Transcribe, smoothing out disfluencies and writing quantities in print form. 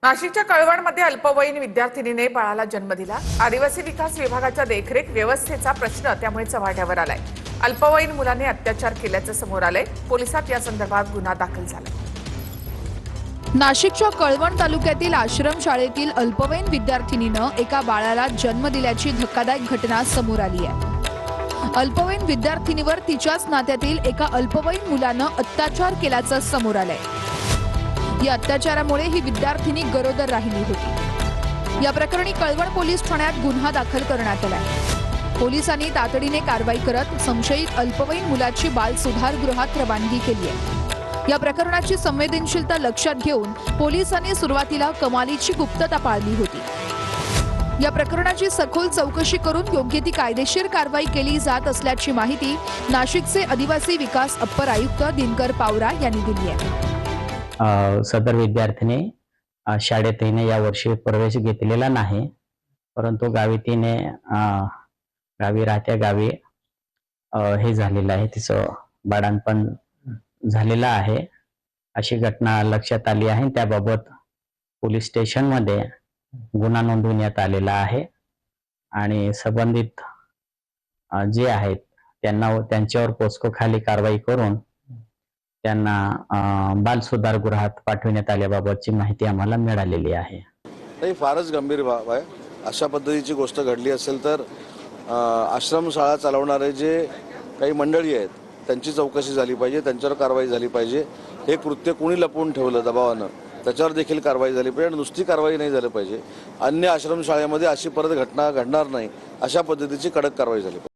नाशिकच्या कळवणमध्ये अल्पवयीन विद्यार्थिनीने बाळाला जन्म दिला। आदिवासी विकास विभागाच्या देखरेख व्यवस्थेचा प्रश्न त्यामुळे चव्हाट्यावर आलाय। अल्पवयीन मुलाने अत्याचार केल्याचं समोर आलंय। पोलिसात या संदर्भात गुन्हा दाखल झाला। नाशिकच्या कळवण तालुक्यातील आश्रम शाळेतील अल्पवयीन विद्यार्थिनीनं एका बाळाला जन्म दिल्याची धक्कादायक घटना समोर आली आहे। अल्पवयीन विद्यार्थिनीवर तिच्याच नात्यातील एका अल्पवयीन मुलानं अत्याचार केल्याचं समोर आलंय। या अत्याचारामुळे ही विद्यार्थिनी गरोदर राहिली होती। या प्रकरणी कळवण पोलीस ठाण्यात गुन्हा दाखल करण्यात आलाय। पोलिसांनी तातडीने कारवाई करत संशयित अल्पवयीन मुलाची बाल सुधारगृहात रवानगी केली आहे। या प्रकरणाची संवेदनशीलता लक्षात घेऊन पोलिसांनी सुरुवातीला कमालीची गुप्तता पाळली होती। या प्रकरणाची सखोल चौकशी करून योग्य ती कायदेशीर कारवाई केली जात असल्याची माहिती नाशिकचे आदिवासी विकास अप्पर आयुक्त दिनकर पावरा यांनी दिली आहे। सदर विद्यार्थीने शाळेत तिने यावर्षी प्रवेश घेतलेला नाही, परंतु गावी तिने गावी राहत्या गावी हे झालेलं आहे, तिचं बाळंतपण झालेलं आहे अशी घटना लक्षात आली आहे। त्याबाबत पोलीस स्टेशनमध्ये गुन्हा नोंदवण्यात आलेला आहे आणि संबंधित जे आहेत त्यांच्यावर पोस्को खाली कारवाई करून त्यांना बाल सुधारगृहात पाठवण्यात आल्याबाबतची माहिती आम्हाला मिळालेली आहे। नाही, फारच गंभीर बाब आहे। अशा पद्धतीची गोष्ट घडली असेल तर आश्रमशाळा चालवणारे जे काही मंडळी आहेत त्यांची चौकशी झाली पाहिजे, त्यांच्यावर कारवाई झाली पाहिजे। हे कृत्य कोणी लपवून ठेवलं दबावानं त्याच्यावर देखील कारवाई झाली पाहिजे। नुसती कारवाई नाही झाली पाहिजे, अन्य आश्रमशाळेमध्ये अशी परत घटना घडणार नाही अशा पद्धतीची कडक कारवाई झाली पाहिजे।